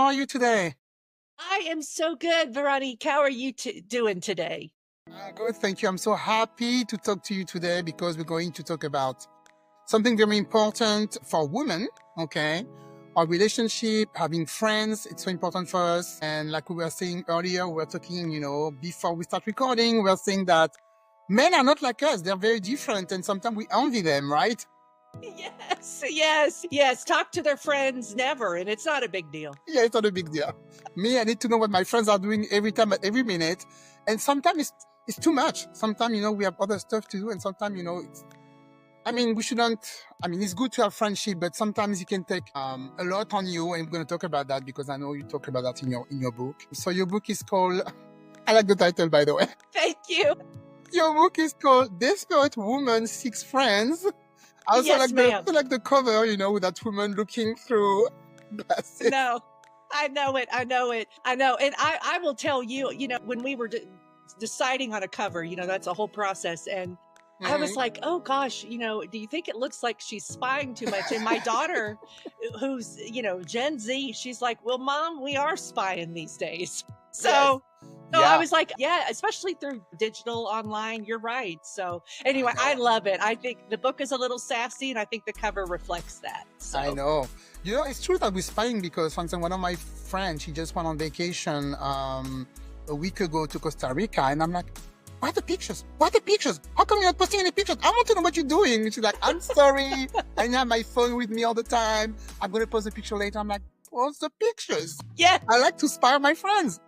How are you today? I am so good, Veronique. How are you doing today? Good, thank you. I'm so happy to talk to you today because we're going to talk about something very important for women, okay? Our relationship, having friends, it's so important for us. And like we were saying earlier, we were talking, before we start recording, we were saying that men are not like us. They're very different. And sometimes we envy them, right? Yes, yes, yes. Talk to their friends never, and it's not a big deal. Yeah, it's not a big deal. Me, I need to know what my friends are doing every time, at every minute. And sometimes it's too much. Sometimes, we have other stuff to do. And sometimes, we shouldn't, it's good to have friendship, but sometimes it can take a lot on you. And we're going to talk about that because I know you talk about that in your book. So your book is called, I like the title, by the way. Thank you. Your book is called Desperate Woman Six Friends. I also Yes, ma'am. like the cover, with that woman looking through glasses. No, I know it. I know it. I know. And I will tell you, when we were deciding on a cover, that's a whole process. And I was Mhm. like, oh gosh, do you think it looks like she's spying too much? And my daughter, who's, Gen Z, she's like, well, mom, we are spying these days. Yes. So I Yeah, was like, yeah, especially through digital online, you're right. So anyway, I know. love it. I think the book is a little sassy and I think the cover reflects that. I So know. It's true that we're spying because, for instance, one of my friends, she just went on vacation a week ago to Costa Rica, and I'm like, "What are the pictures? What are the pictures? How come you're not posting any pictures? I want to know what you're doing." And she's like, "I'm sorry, I don't have my phone with me all the time. I'm gonna post a picture later." I'm like, "Post the pictures. yeah, I like to spy on my friends."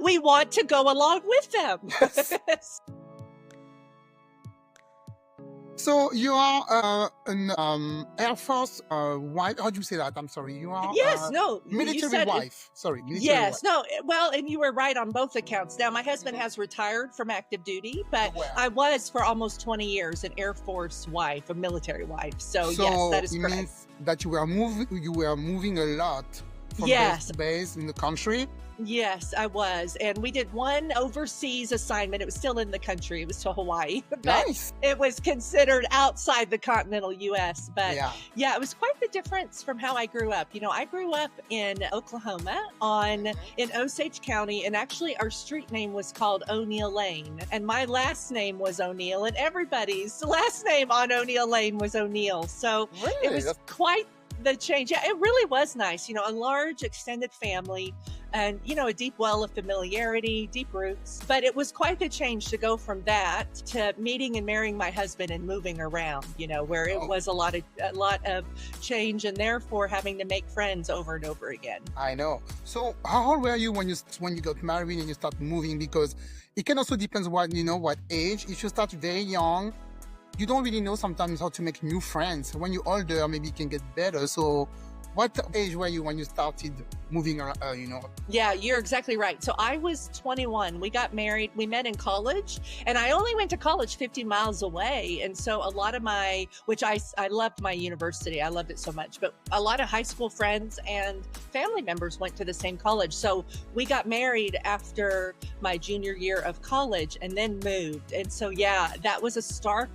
we want to go along with them. Yes. So you are an Air Force wife. How do you say that? I'm sorry. You are Yes, no, you military said it. wife. Sorry, military wife. Yes, no, well, and you were right on both accounts. Now, my husband has retired from active duty, but Well, I was for almost 20 years an Air Force wife, a military wife. So, yes, so that is it correct. means that you were moving a lot from base Yes, to base in the country. yes, I was. And we did one overseas assignment. It was still in the country, it was to Hawaii, but Nice. it was considered outside the continental US. But Yeah. yeah, it was quite the difference from how I grew up. I grew up in Oklahoma in Osage County, and actually our street name was called O'Neill Lane. And my last name was O'Neill, and everybody's last name on O'Neill Lane was O'Neill. So it Really? was quite the change. Yeah, it really was nice. A large extended family and, a deep well of familiarity, deep roots. But it was quite the change to go from that to meeting and marrying my husband and moving around, where it Oh, was a lot of change and therefore having to make friends over and over again. I know. So how old were you when you got married and you start moving? Because it can also depends what age. If you start very young, you don't really know sometimes how to make new friends. When you're older, maybe it can get better. So, what age were you when you started moving around? Yeah, you're exactly right. So I was 21. We got married. We met in college, and I only went to college 50 miles away. And so a lot of which I loved my university. I loved it so much. But a lot of high school friends and family members went to the same college. So we got married after my junior year of college and then moved. And so, yeah, that was a stark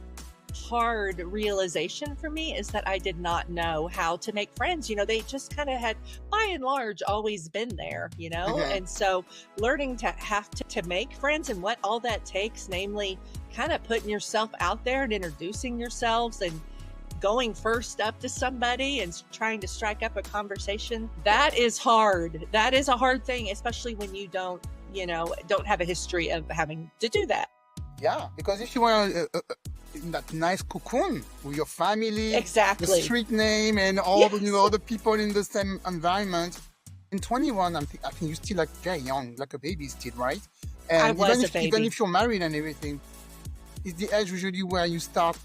hard realization for me is that I did not know how to make friends. They just kind of had, by and large, always been there, Okay. and so learning to have to make friends and what all that takes, namely kind of putting yourself out there and introducing yourselves and going first up to somebody and trying to strike up a conversation. That is hard. That is a hard thing, especially when you don't have a history of having to do that. Yeah, because if you were in that nice cocoon with your family, the Exactly. street name, and all Yes. the people in the same environment. In 21, I think you're still like very young, like a baby still, right? I And was a even baby. if you're married and everything, it's the age usually where you start.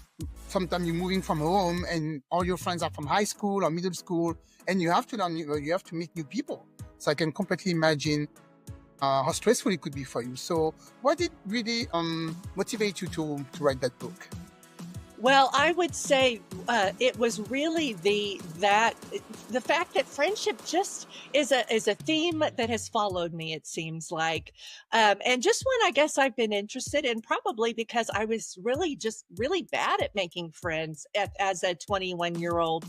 Sometimes you're moving from home, and all your friends are from high school or middle school, and you have to learn. You have to meet new people. So I can completely imagine how stressful it could be for you. So, what did really motivate you to write that book? Well, I would say it was really the fact that friendship just is a theme that has followed me. It seems like, and just when I guess I've been interested, and probably because I was really just really bad at making friends as a 21-year-old.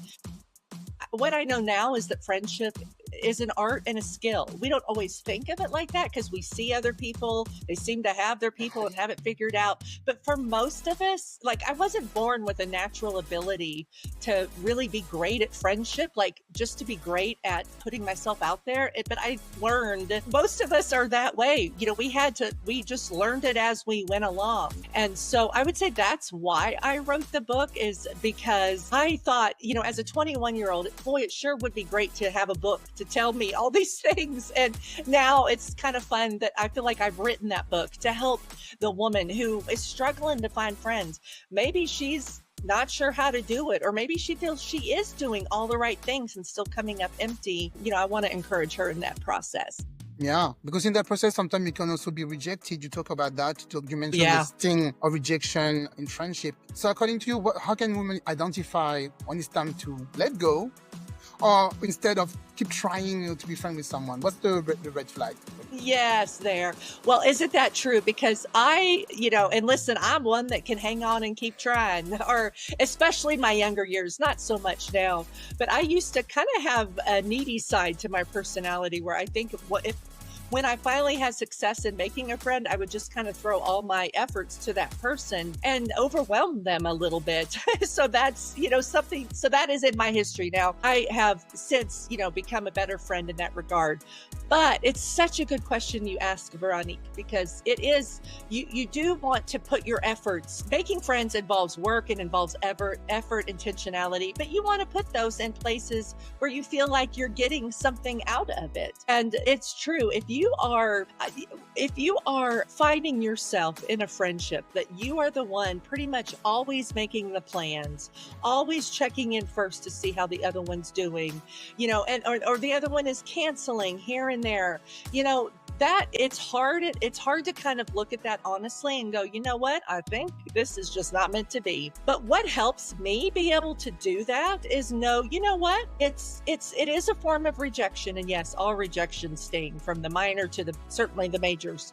What I know now is that friendship is an art and a skill. We don't always think of it like that because we see other people, they seem to have their people and have it figured out. But for most of us, like I wasn't born with a natural ability to really be great at friendship, like just to be great at putting myself out there. But I learned most of us are that way. We just learned it as we went along. And so I would say that's why I wrote the book, is because I thought, as a 21-year-old, boy, it sure would be great to have a book to tell me all these things. And now it's kind of fun that I feel like I've written that book to help the woman who is struggling to find friends. Maybe she's not sure how to do it, or maybe she feels she is doing all the right things and still coming up empty. I want to encourage her in that process. Yeah, because in that process, sometimes you can also be rejected. You talk about that. You mentioned Yeah. the sting of rejection in friendship. So according to you, how can women identify when it's time to let go, or instead of keep trying to be friends with someone? What's the red flag? Yes, there. Well, isn't that true? Because and listen, I'm one that can hang on and keep trying, or especially my younger years, not so much now, but I used to kind of have a needy side to my personality where I think when I finally had success in making a friend, I would just kind of throw all my efforts to that person and overwhelm them a little bit. So that's, something, so that is in my history. Now, I have since, become a better friend in that regard. But it's such a good question you ask, Veronique, because it is, you do want to put your efforts. Making friends involves work, it involves effort, intentionality, but you want to put those in places where you feel like you're getting something out of it. And it's true. If you are finding yourself in a friendship that you are the one pretty much always making the plans, always checking in first to see how the other one's doing, or the other one is canceling here and there, that it's hard to kind of look at that honestly and go, you know what, I think this is just not meant to be. But what helps me be able to do that is know, you know what, it is a form of rejection. And yes, all rejections sting, from the minor to certainly the majors.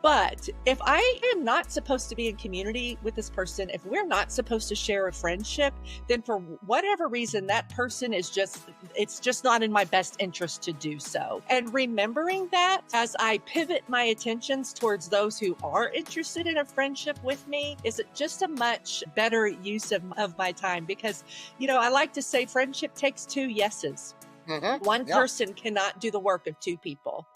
But if I am not supposed to be in community with this person, if we're not supposed to share a friendship, then for whatever reason, that person it's just not in my best interest to do so. And remembering that as I pivot my attentions towards those who are interested in a friendship with me is just a much better use of my time. Because, I like to say friendship takes two yeses. One person cannot do the work of two people.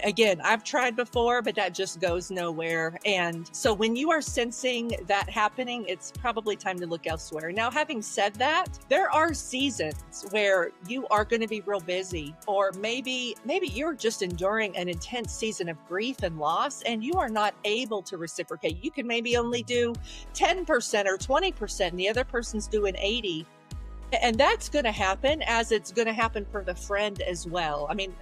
Again, I've tried before, but that just goes nowhere. And so when you are sensing that happening, it's probably time to look elsewhere. Now, having said that, there are seasons where you are going to be real busy, or maybe you're just enduring an intense season of grief and loss, and you are not able to reciprocate. You can maybe only do 10% or 20%, and the other person's doing 80%. And that's going to happen, as it's going to happen for the friend as well. I mean,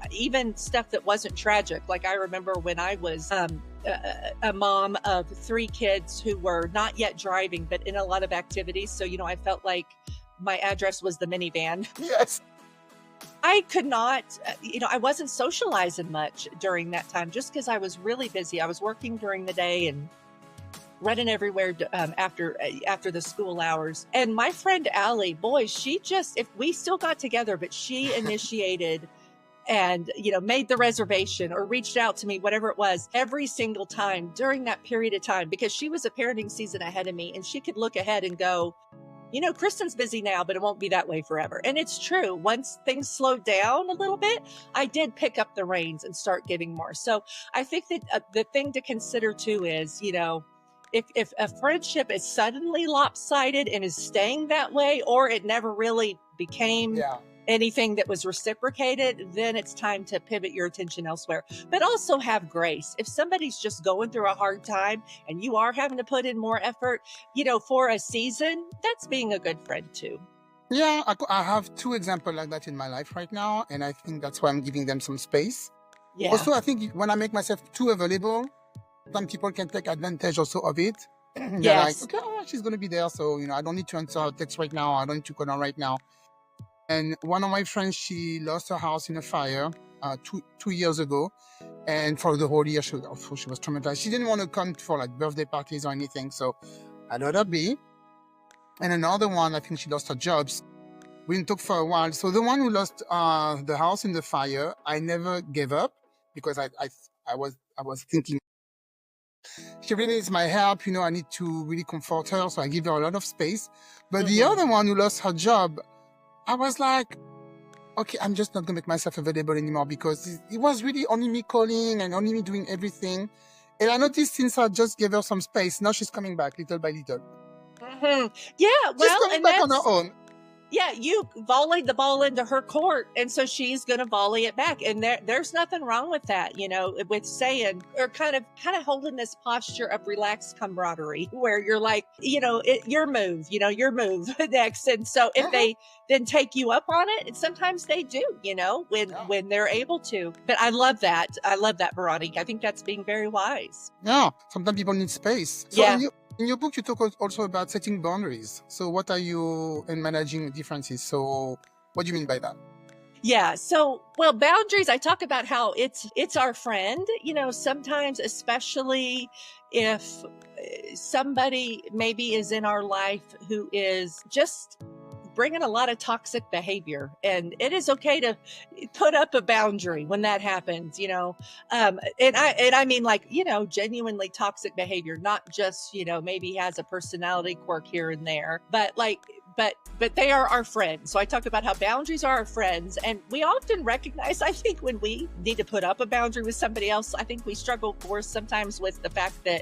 even stuff that wasn't tragic. Like I remember when I was a mom of 3 kids who were not yet driving, but in a lot of activities. So, I felt like my address was the minivan. Yes. I could not, I wasn't socializing much during that time just because I was really busy. I was working during the day and running everywhere after the school hours. And my friend Allie, boy, if we still got together, but she initiated and, made the reservation or reached out to me, whatever it was, every single time during that period of time, because she was a parenting season ahead of me and she could look ahead and go, Kristen's busy now, but it won't be that way forever. And it's true. Once things slowed down a little bit, I did pick up the reins and start giving more. So I think that the thing to consider too is, if a friendship is suddenly lopsided and is staying that way, or it never really became anything that was reciprocated, then it's time to pivot your attention elsewhere. But also have grace. If somebody's just going through a hard time and you are having to put in more effort, for a season, that's being a good friend too. Yeah, I have 2 examples like that in my life right now, and I think that's why I'm giving them some space. Yeah. Also, I think when I make myself too available, some people can take advantage also of it. They're Yes. like, okay, she's going to be there. So, I don't need to answer her text right now. I don't need to call her right now. And one of my friends, she lost her house in a fire 2 years ago. And for the whole year, she was traumatized. She didn't want to come for like birthday parties or anything. So I let her be. And another one, I think she lost her jobs. We didn't talk for a while. So the one who lost the house in the fire, I never gave up because I was thinking she really needs my help. I need to really comfort her, so I give her a lot of space. But the Mm-hmm. other one who lost her job, I was like, okay, I'm just not gonna make myself available anymore because it was really only me calling and only me doing everything. And I noticed since I just gave her some space, now she's coming back little by little. Mm-hmm. Yeah, She's well, coming and back on her that's own. yeah, you volleyed the ball into her court, and so she's going to volley it back. And there's nothing wrong with that, with saying or kind of holding this posture of relaxed camaraderie, where you're like, your move next. And so if Mhm. they then take you up on it, and sometimes they do, when Yeah. when they're able to. But I love that. I love that, Veronica. I think that's being very wise. Yeah. Sometimes people need space. So Yeah. in your book, you talk also about setting boundaries. So what are you in managing differences? So what do you mean by that? Yeah. So, well, boundaries, I talk about how it's our friend, sometimes, especially if somebody maybe is in our life who is just bringing a lot of toxic behavior, and it is okay to put up a boundary when that happens, and I mean, like, genuinely toxic behavior, not just, maybe has a personality quirk here and there, but like, but they are our friends. So I talk about how boundaries are our friends, and we often recognize, I think, when we need to put up a boundary with somebody else, I think we struggle more sometimes with the fact that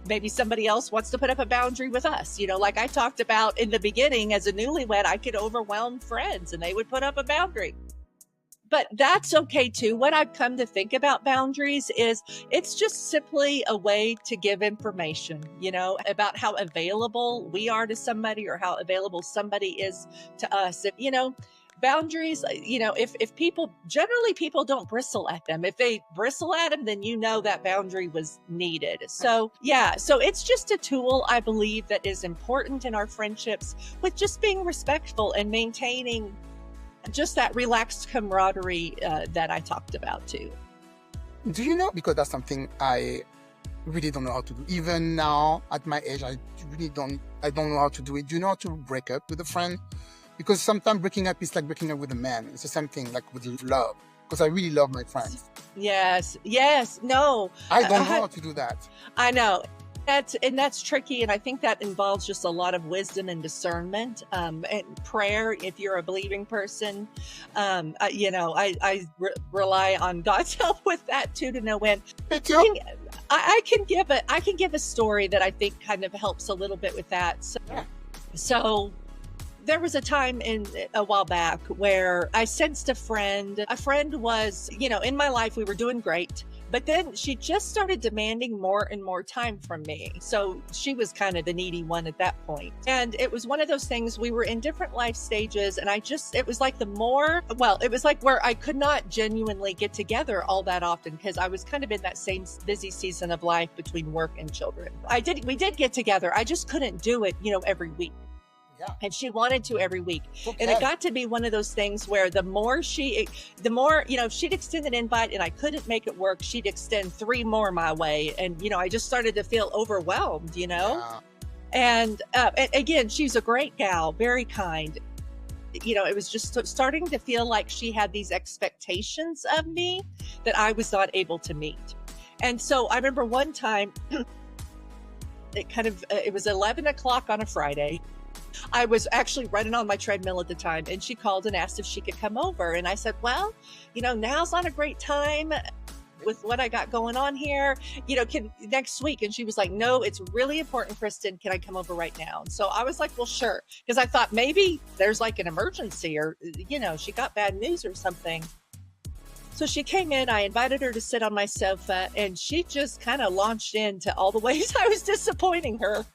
maybe somebody else wants to put up a boundary with us. Like I talked about in the beginning, as a newlywed, I could overwhelm friends and they would put up a boundary. But that's okay too. What I've come to think about boundaries is it's just simply a way to give information, about how available we are to somebody or how available somebody is to us. Boundaries, if people don't bristle at them. If they bristle at them, then that boundary was needed. So yeah, so it's just a tool, I believe, that is important in our friendships, with just being respectful and maintaining just that relaxed camaraderie that I talked about too. Do you know? Because that's something I really don't know how to do. Even now, at my age, I really don't. I don't know how to do it. Do you know how to break up with a friend? Because sometimes breaking up is like breaking up with a man. It's the same thing, like with love. Because I really love my friends. Yes, no, I don't know I, how to do that. I know. That's tricky, and I think that involves just a lot of wisdom and discernment, and prayer. If you're a believing person, I rely on God's help with that too, to know when. Me too. I can give a story that I think kind of helps a little bit with that. So there was a time a while back where I sensed a friend. A friend was, in my life. We were doing great. But then she just started demanding more and more time from me. So she was kind of the needy one at that point. And it was one of those things, we were in different life stages. And it was like it was like where I could not genuinely get together all that often, because I was kind of in that same busy season of life between work and children. We did get together. I just couldn't do it, every week. Yeah. And she wanted to every week. Okay. And it got to be one of those things where the more, if she'd extend an invite and I couldn't make it work, she'd extend 3 more my way. And, I just started to feel overwhelmed, Yeah. And again, she's a great gal, very kind. It was just starting to feel like she had these expectations of me that I was not able to meet. And so I remember one time, it was 11 o'clock on a Friday. I was actually running on my treadmill at the time, and she called and asked if she could come over. And I said, well, now's not a great time with what I got going on here, can next week. And she was like, no, it's really important, Kristen. Can I come over right now? And so I was like, well, sure. Because I thought maybe there's like an emergency, or, she got bad news or something. So she came in, I invited her to sit on my sofa, and she just kind of launched into all the ways I was disappointing her.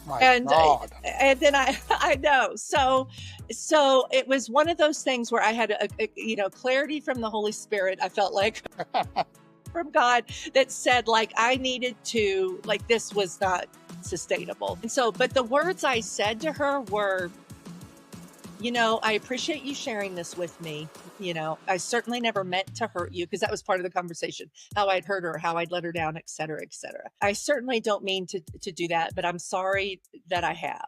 My and God. and then I know, so it was one of those things where I had a clarity from the Holy Spirit. I felt like from God, that said, like, I needed to, like, this was not sustainable. And so, but the words I said to her were, I appreciate you sharing this with me. I certainly never meant to hurt you, because that was part of the conversation, how I'd hurt her, how I'd let her down, et cetera, et cetera. I certainly don't mean to do that, but I'm sorry that I have.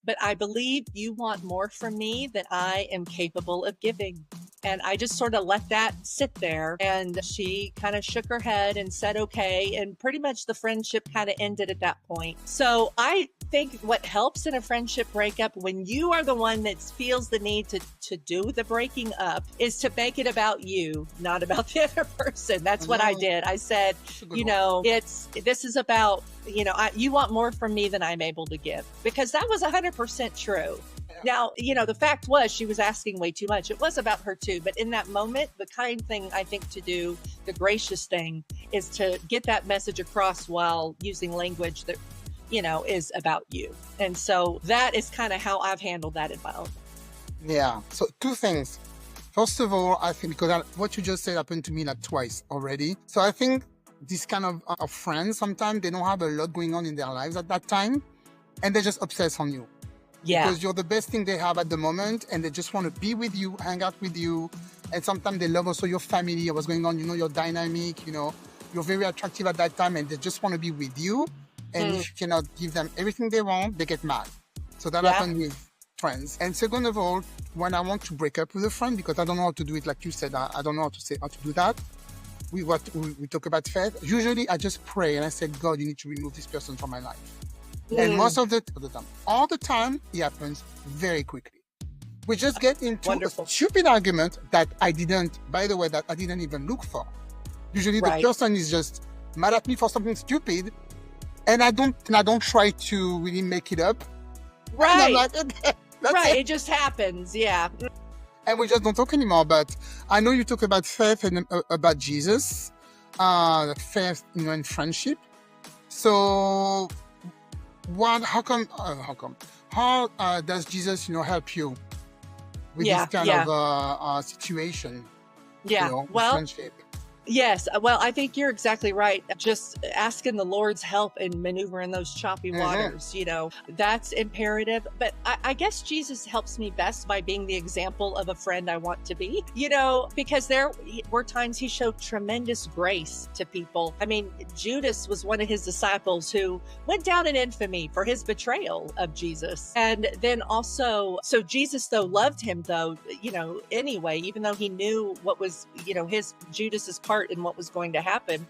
but I believe you want more from me than I am capable of giving. And I just sort of let that sit there. And she kind of shook her head and said, okay. And pretty much the friendship kind of ended at that point. So I think what helps in a friendship breakup, when you are the one that feels the need to do the breaking up, is to make it about you, not about the other person. That's what I did. I said, this is about, you want more from me than I'm able to give, because that was 100% true. Now, the fact was she was asking way too much. It was about her too. But in that moment, the kind thing I think to do, the gracious thing, is to get that message across while using language that, is about you. And so that is kind of how I've handled that in my own. Yeah. So two things. First of all, I think because what you just said happened to me like twice already. So I think this kind of friends, sometimes they don't have a lot going on in their lives at that time, and they just obsess on you. Yeah. Because you're the best thing they have at the moment, and they just want to be with you, hang out with you. And sometimes they love also your family, what's going on, your dynamic, you're very attractive at that time, and they just want to be with you. And if you cannot give them everything they want, they get mad. So that happened with friends. And second of all, when I want to break up with a friend, because I don't know how to do it, like you said, I don't know how to do that. We talk about faith. Usually I just pray and I say, God, you need to remove this person from my life. And most of the time, all the time, it happens very quickly. We just get into a stupid argument that I didn't even look for. Usually the person is just mad at me for something stupid, and I don't try to really make it up. Right. And I'm like, that's it just happens. Yeah. And we just don't talk anymore. But I know you talk about faith and about Jesus, faith, and friendship. So how does Jesus, help you with this kind of situation? Yeah. Friendship? Yes. Well, I think you're exactly right. Just asking the Lord's help in maneuvering those choppy waters, that's imperative. But I guess Jesus helps me best by being the example of a friend I want to be, because there were times he showed tremendous grace to people. I mean, Judas was one of his disciples who went down in infamy for his betrayal of Jesus. And then also, so Jesus, though, loved him, though, anyway, even though he knew what was, his Judas's part in what was going to happen.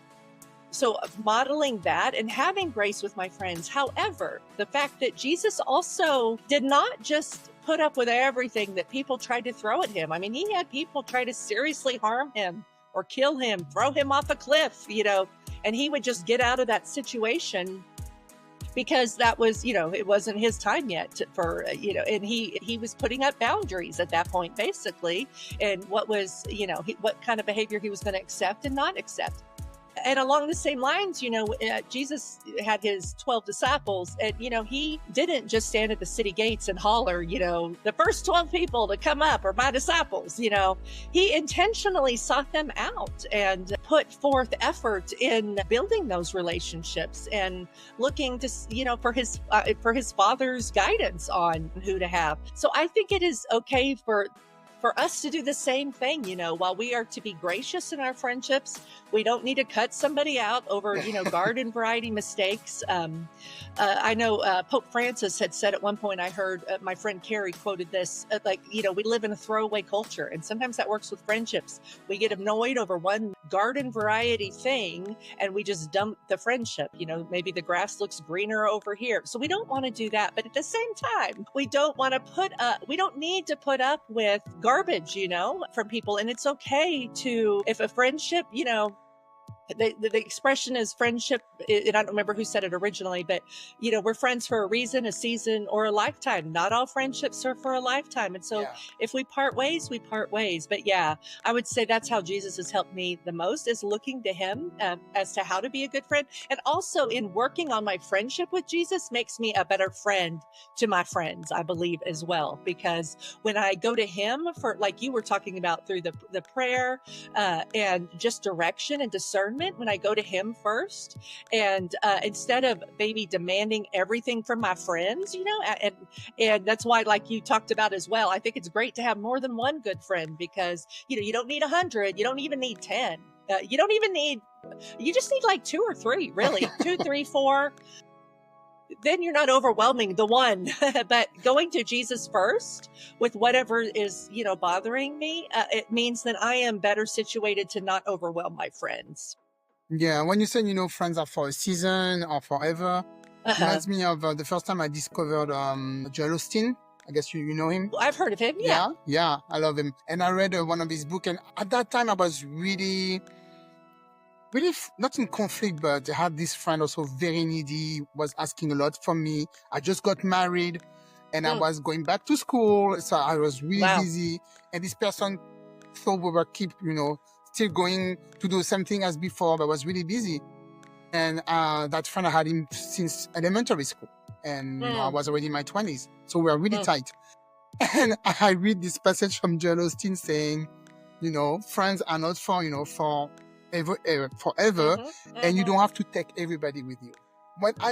So modeling that and having grace with my friends. However, the fact that Jesus also did not just put up with everything that people tried to throw at him. I mean, he had people try to seriously harm him or kill him, throw him off a cliff, and he would just get out of that situation because that was, it wasn't his time yet and he was putting up boundaries at that point, basically, and what was, what kind of behavior he was going to accept and not accept. And along the same lines, Jesus had his 12 disciples, and, he didn't just stand at the city gates and holler, the first 12 people to come up are my disciples. He intentionally sought them out and put forth effort in building those relationships and looking to, for his Father's guidance on who to have. So I think it is okay for us to do the same thing. While we are to be gracious in our friendships, we don't need to cut somebody out over, garden variety mistakes. I know Pope Francis had said at one point, I heard my friend Carrie quoted this, we live in a throwaway culture, and sometimes that works with friendships. We get annoyed over one garden variety thing and we just dump the friendship. Maybe the grass looks greener over here. So we don't want to do that. But at the same time, we don't need to put up with garbage, from people. And it's okay to, if a friendship, the expression is friendship, and I don't remember who said it originally, but we're friends for a reason, a season, or a lifetime. Not all friendships are for a lifetime. And so if we part ways, we part ways. But I would say that's how Jesus has helped me the most, is looking to him as to how to be a good friend. And also in working on my friendship with Jesus makes me a better friend to my friends, I believe, as well. Because when I go to him for, like you were talking about, through the prayer and just direction and discernment, when I go to him first, and instead of maybe demanding everything from my friends, and that's why, like you talked about as well, I think it's great to have more than one good friend, because you don't need 100, you don't even need 10, you just need like 2 or 3, really. 2, 3, 4. then you're not overwhelming the one. But going to Jesus first with whatever is, bothering me, it means that I am better situated to not overwhelm my friends. Yeah, when you say, friends are for a season or forever, Uh-huh. reminds me of the first time I discovered Joel Osteen. I guess you know him. I've heard of him. Yeah. Yeah, I love him. And I read one of his books, and at that time I was really, really not in conflict, but I had this friend also very needy, was asking a lot from me. I just got married, and I Mm. was going back to school, so I was really Wow. busy. And this person thought we were still going to do the same thing as before, but was really busy. And that friend, I had him since elementary school. And, I Mm. was already in my 20s. So we were really Mm. tight. And I read this passage from Joel Osteen saying, friends are not for, forever. Mm-hmm. And you Mm-hmm. don't have to take everybody with you.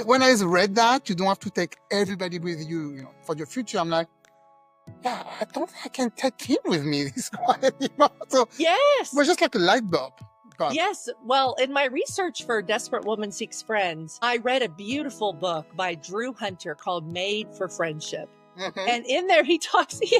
When I read that, you don't have to take everybody with you, for your future. I'm like, yeah, I don't think I can take him with me this guy anymore. So it Yes. was just like a light bulb. But Yes. Well, in my research for Desperate Woman Seeks Friends, I read a beautiful book by Drew Hunter called Made for Friendship. And in there, he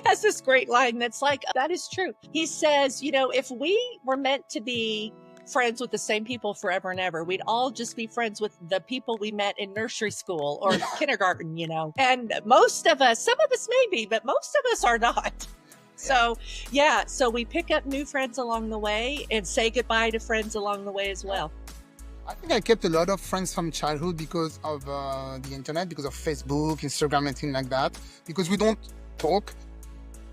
has this great line that's like, that is true. He says, if we were meant to be friends with the same people forever and ever, we'd all just be friends with the people we met in nursery school or kindergarten, And most of us, some of us maybe, but most of us are not. So, yeah, so we pick up new friends along the way and say goodbye to friends along the way as well. I think I kept a lot of friends from childhood because of the internet, because of Facebook, Instagram, and things like that. Because we don't talk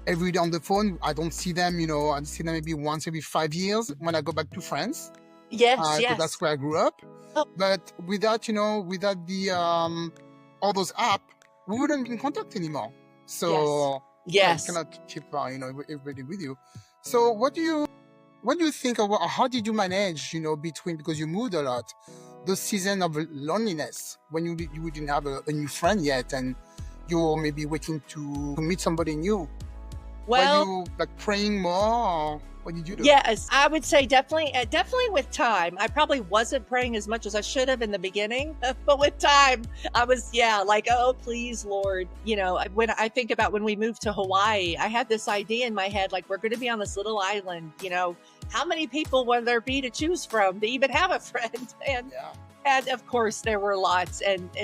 every day on the phone. I don't see them, I see them maybe once every 5 years when I go back to France. Yes, Because yes. that's where I grew up. Oh. But without the all those apps, we wouldn't be in contact anymore. So Yes. you cannot keep everybody with you. So what do you think of how did you manage, between, because you moved a lot, the season of loneliness when you didn't have a new friend yet and you were maybe waiting to meet somebody new? Well, were you like praying more, or what did you do? yes, I would say definitely with time. I probably wasn't praying as much as I should have in the beginning, but with time, I was, like, oh, please, Lord. When I think about when we moved to Hawaii, I had this idea in my head, like, we're going to be on this little island, how many people will there be to choose from to even have a friend? And of course, there were lots.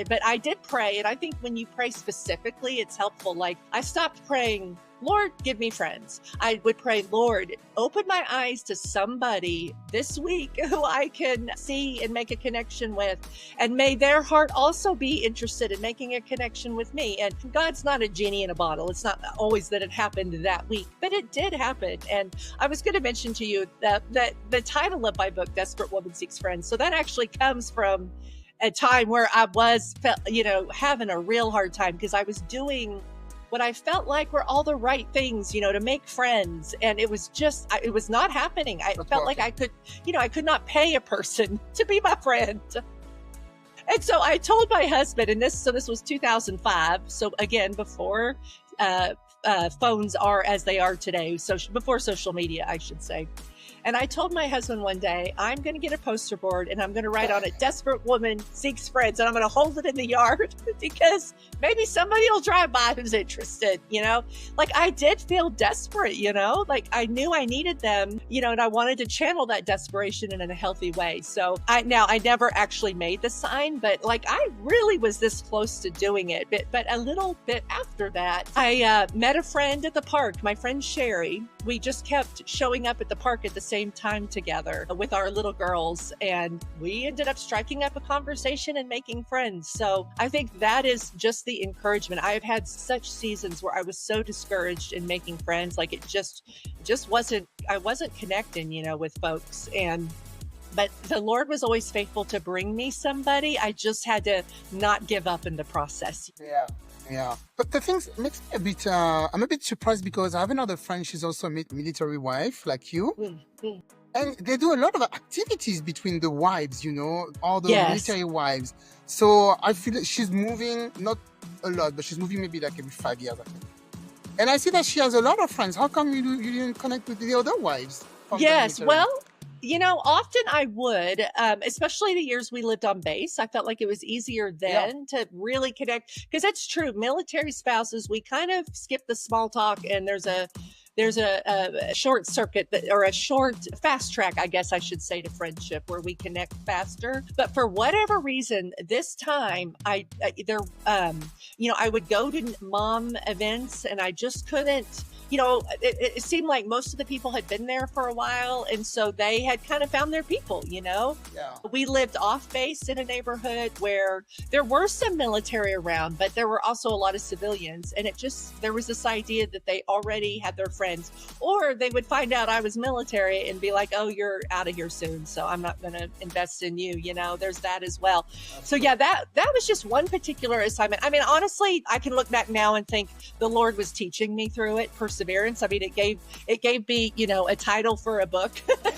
But I did pray. And I think when you pray specifically, it's helpful. Like, I stopped praying, Lord, give me friends. I would pray, Lord, open my eyes to somebody this week who I can see and make a connection with. And may their heart also be interested in making a connection with me. And God's not a genie in a bottle. It's not always that it happened that week, but it did happen. And I was going to mention to you that the title of my book, Desperate Woman Seeks Friends. So that actually comes from a time where I was, having a real hard time because I was doing what I felt like were all the right things, to make friends. And it was just, it was not happening. I felt like I could not pay a person to be my friend. And so I told my husband, and this was 2005. So again, before phones are as they are today. So before social media, I should say. And I told my husband one day, I'm going to get a poster board and I'm going to write on it, Desperate Woman Seeks Friends. And I'm going to hold it in the yard because maybe somebody will drive by who's interested, Like I did feel desperate, like I knew I needed them, and I wanted to channel that desperation in a healthy way. So I never actually made the sign, but like I really was this close to doing it. But a little bit after that, I met a friend at the park, my friend Sherry. We just kept showing up at the park at the same time together with our little girls. And we ended up striking up a conversation and making friends. So I think that is just the encouragement. I've had such seasons where I was so discouraged in making friends. Like it just wasn't, I wasn't connecting, with folks. But the Lord was always faithful to bring me somebody. I just had to not give up in the process. Yeah. But the thing makes me a bit, I'm a bit surprised because I have another friend, she's also a military wife like you. Mm-hmm. And they do a lot of activities between the wives, all the Yes. military wives. So I feel that she's moving, not a lot, but she's moving maybe like every 5 years, I think. And I see that she has a lot of friends. How come you didn't connect with the other wives? From the Yes, military? well, Often I would, especially the years we lived on base. I felt like it was easier Yeah. then to really connect because that's true. Military spouses, we kind of skip the small talk, and there's a short circuit or a short fast track, I guess I should say, to friendship where we connect faster. But for whatever reason, this time I would go to mom events and I just couldn't. It seemed like most of the people had been there for a while. And so they had kind of found their people. Yeah. We lived off base in a neighborhood where there were some military around, but there were also a lot of civilians. And there was this idea that they already had their friends, or they would find out I was military and be like, oh, you're out of here soon, so I'm not going to invest in you. There's that as well. So yeah, that was just one particular assignment. I mean, honestly, I can look back now and think the Lord was teaching me through it, perseverance. I mean, it gave me, a title for a book.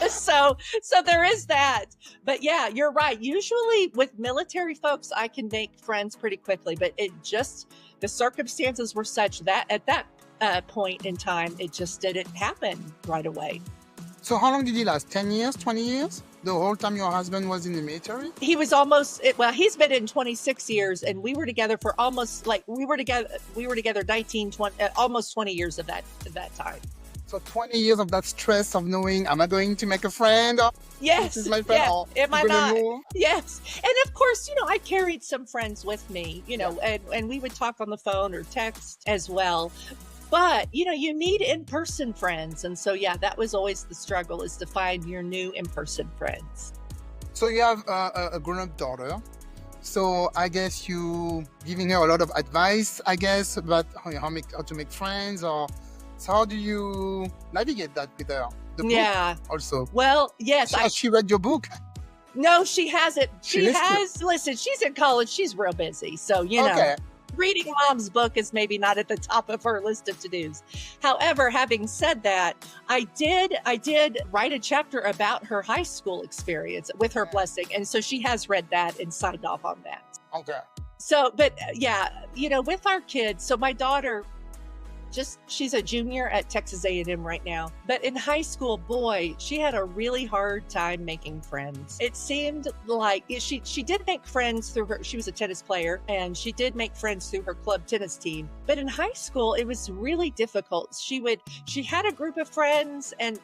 so there is that. But yeah, you're right. Usually with military folks, I can make friends pretty quickly, but the circumstances were such that at that point in time, it just didn't happen right away. So how long did it last? 10 years, 20 years? The whole time your husband was in the military? He was he's been in 26 years, and we were together for almost we were together 19, 20, almost 20 years of that time. So 20 years of that stress of knowing, am I going to make a friend? Yes. This is my friend. Yeah. Am I not? Know? Yes. And of course, I carried some friends with me, and we would talk on the phone or text as well. But, you need in-person friends. And so, yeah, that was always the struggle, is to find your new in-person friends. So you have a grown-up daughter. So I guess you giving her a lot of advice, about how to make friends. So how do you navigate that with her? The book also. Well, yes. Has she read your book? No, she hasn't. Listen, she's in college. She's real busy. So, Okay. Reading mom's book is maybe not at the top of her list of to-dos. However, having said that, I did write a chapter about her high school experience with her blessing. And so she has read that and signed off on that. Okay. So, but yeah, with our kids, so my daughter, she's a junior at Texas A&M right now. But in high school, boy, she had a really hard time making friends. It seemed like she did make friends through she was a tennis player, and she did make friends through her club tennis team. But in high school, it was really difficult. She had a group of friends, and,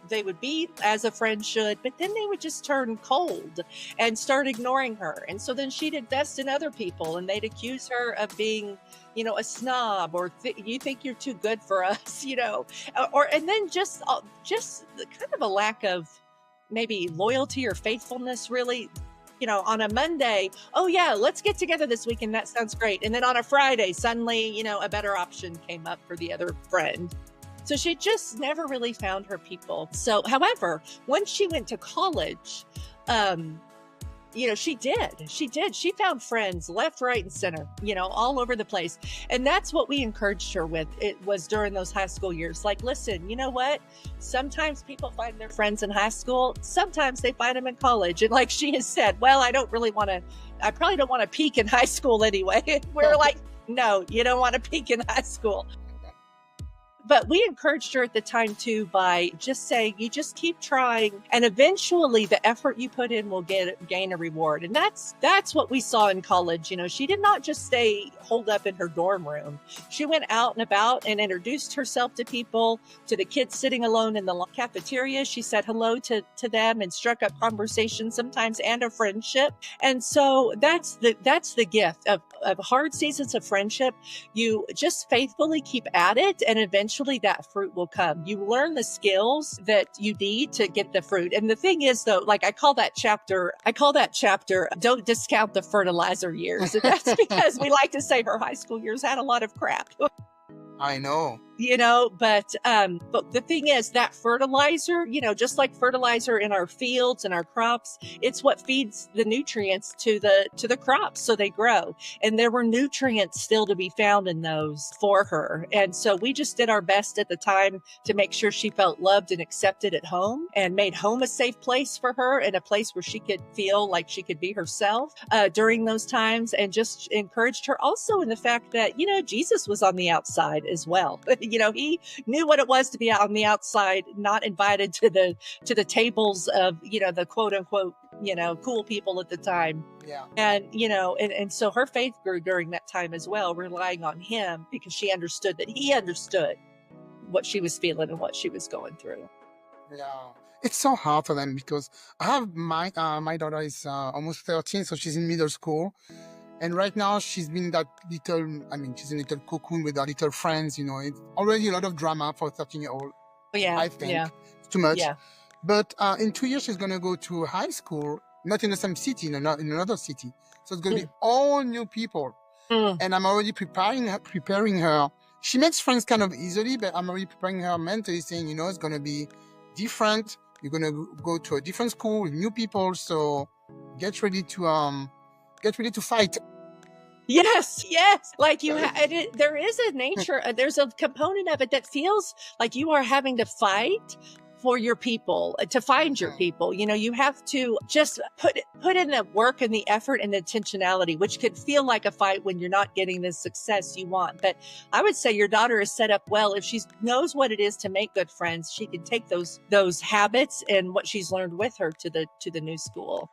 they would be as a friend should, but then they would just turn cold and start ignoring her. And so then she'd invest in other people, and they'd accuse her of being, a snob, or you think you're too good for us, and then just kind of a lack of maybe loyalty or faithfulness, really. On a Monday, oh yeah, let's get together this weekend. That sounds great. And then on a Friday, suddenly, a better option came up for the other friend. So she just never really found her people. So, however, when she went to college, she did. She found friends left, right, and center, all over the place. And that's what we encouraged her with. It was during those high school years. Like, listen, you know what? Sometimes people find their friends in high school. Sometimes they find them in college. And like she has said, well, I probably don't want to peak in high school anyway. We're like, no, you don't want to peak in high school. But we encouraged her at the time, too, by just saying, you just keep trying, and eventually the effort you put in will gain a reward. And that's what we saw in college. She did not just stay holed up in her dorm room. She went out and about and introduced herself to people, to the kids sitting alone in the cafeteria. She said hello to them and struck up conversation sometimes, and a friendship. And so that's the gift of hard seasons of friendship. You just faithfully keep at it, and eventually that fruit will come. You learn the skills that you need to get the fruit. And the thing is, though, like I call that chapter, don't discount the fertilizer years. And that's because we like to say her high school years had a lot of crap. I know. But the thing is that fertilizer, just like fertilizer in our fields and our crops, it's what feeds the nutrients to the crops so they grow. And there were nutrients still to be found in those for her. And so we just did our best at the time to make sure she felt loved and accepted at home, and made home a safe place for her, and a place where she could feel like she could be herself during those times, and just encouraged her also in the fact that, Jesus was on the outside as well. he knew what it was to be out on the outside, not invited to the tables of, the quote unquote, cool people at the time. Yeah. And, and so her faith grew during that time as well, relying on him because she understood that he understood what she was feeling and what she was going through. Yeah. It's so hard for them because I have my daughter is almost 13, so she's in middle school. And right now she's been that she's in a little cocoon with her little friends, it's already a lot of drama for a 13-year-old. Yeah. I think Yeah. it's too much. Yeah. But in 2 years, she's going to go to high school, not in the same city, in another city. So it's going to be all new people. And I'm already preparing her. She makes friends kind of easily, but I'm already preparing her mentally saying, it's going to be different. You're going to go to a different school with new people. So get ready to fight. Yes. Like there is a nature, there's a component of it that feels like you are having to fight for your people, to find your people. You have to just put in the work and the effort and the intentionality, which could feel like a fight when you're not getting the success you want. But I would say your daughter is set up well. If she knows what it is to make good friends, she can take those habits and what she's learned with her to the new school.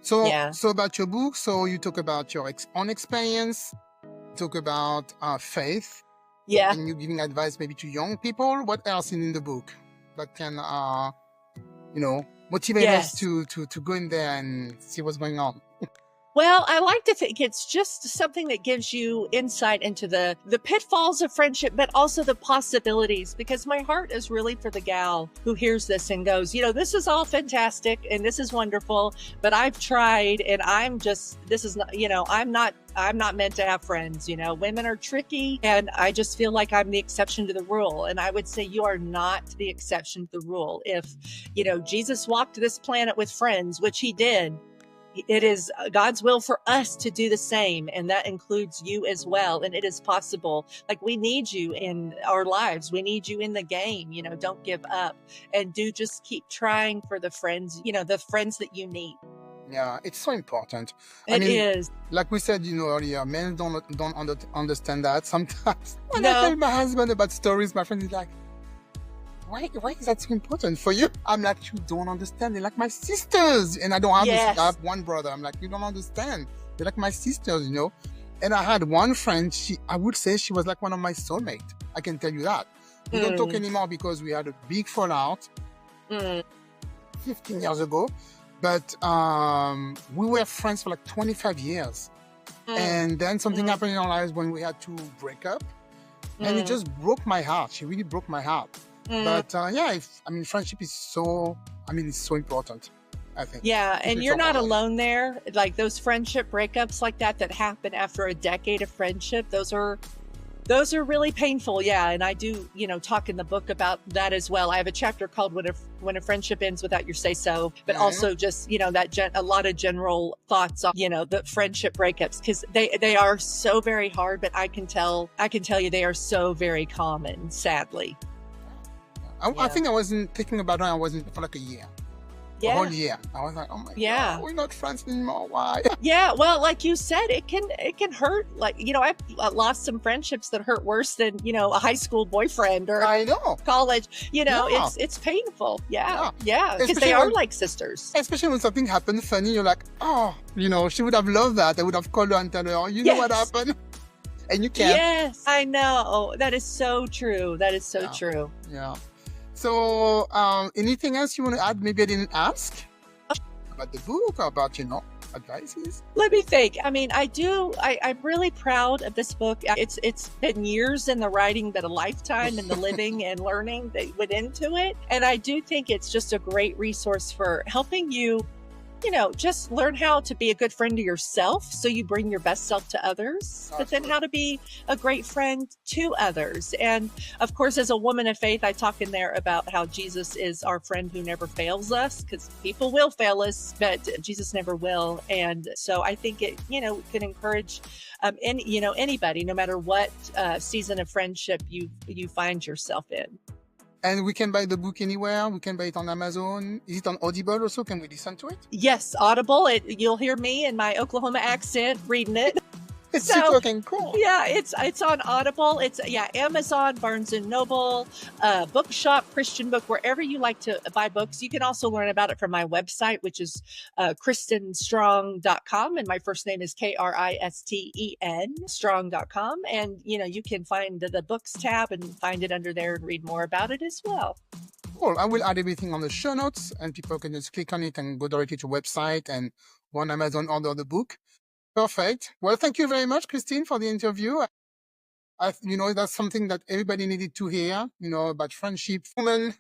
So about your book, so you talk about your own experience, talk about faith. Yeah. And you giving advice maybe to young people. What else in the book that can, motivate us to go in there and see what's going on? Well, I like to think it's just something that gives you insight into the pitfalls of friendship, but also the possibilities, because my heart is really for the gal who hears this and goes, this is all fantastic and this is wonderful, but I've tried and I'm not meant to have friends. Women are tricky and I just feel like I'm the exception to the rule. And I would say you are not the exception to the rule. If, Jesus walked this planet with friends, which he did, it is God's will for us to do the same. And that includes you as well. And it is possible. Like, we need you in our lives. We need you in the game. Don't give up and just keep trying for the friends, the friends that you need. Yeah, it's so important. It is. Like we said, earlier, men don't understand that. Sometimes when No. I tell my husband about stories, my friend is like, why is that so important for you? I'm like, you don't understand. They're like my sisters. And I don't have Yes. I have one brother. I'm like, you don't understand. They're like my sisters, And I had one friend, I would say she was like one of my soulmates. I can tell you that. We don't talk anymore because we had a big fallout 15 years ago. But we were friends for like 25 years. And then something happened in our lives when we had to break up. And it just broke my heart. She really broke my heart. But friendship is it's so important, I think. Yeah, and you're not alone there. Like, those friendship breakups like that happen after a decade of friendship, those are really painful. Yeah, and I do, talk in the book about that as well. I have a chapter called When a Friendship Ends Without Your Say So, but also just, a lot of general thoughts on, the friendship breakups, because they are so very hard, but I can tell you they are so very common, sadly. I think I wasn't thinking about it. I wasn't for like a year. Yeah. A whole year. I was like, oh my God, we're not friends anymore. Why? Yeah. Well, like you said, it can hurt. Like, I've lost some friendships that hurt worse than, a high school boyfriend or I know. college. It's painful. Yeah. Because they are like sisters. Especially when something happened funny, you're like, oh, she would have loved that. I would have called her and tell her, oh, you know what happened? And you can't. Yes, I know. That is so true. That is so true. Yeah. So, anything else you want to add? Maybe I didn't ask about the book or about, advices. Let me think. I'm really proud of this book. It's been years in the writing, but a lifetime in the living and learning that went into it. And I do think it's just a great resource for helping you, just learn how to be a good friend to yourself, so you bring your best self to others, but then how to be a great friend to others. And of course, as a woman of faith, I talk in there about how Jesus is our friend who never fails us, because people will fail us, but Jesus never will. And so I think it, can encourage anybody, no matter what season of friendship you find yourself in. And we can buy the book anywhere. We can buy it on Amazon. Is it on Audible also? Can we listen to it? Yes, Audible. You'll hear me in my Oklahoma accent reading it. It's still So talking. Cool. yeah, it's on Audible. It's Amazon, Barnes and Noble, Bookshop, Christian Book, wherever you like to buy books. You can also learn about it from my website, which is kristenstrong.com, and my first name is Kristen strong.com, and you can find the books tab and find it under there and read more about it as well. Cool. I will add everything on the show notes, and people can just click on it and go directly to the website and go on Amazon, order the book. Perfect. Well, thank you very much, Christine, for the interview. That's something that everybody needed to hear, about friendship, womanhood,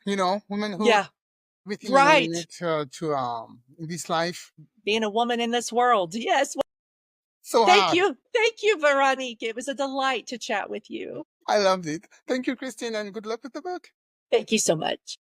Yeah, everything, we right. need to in this life. Being a woman in this world. Yes. Well, So thank hard. you. Thank you, Veronique. It was a delight to chat with you. I loved it. Thank you, Christine, and good luck with the book. Thank you so much.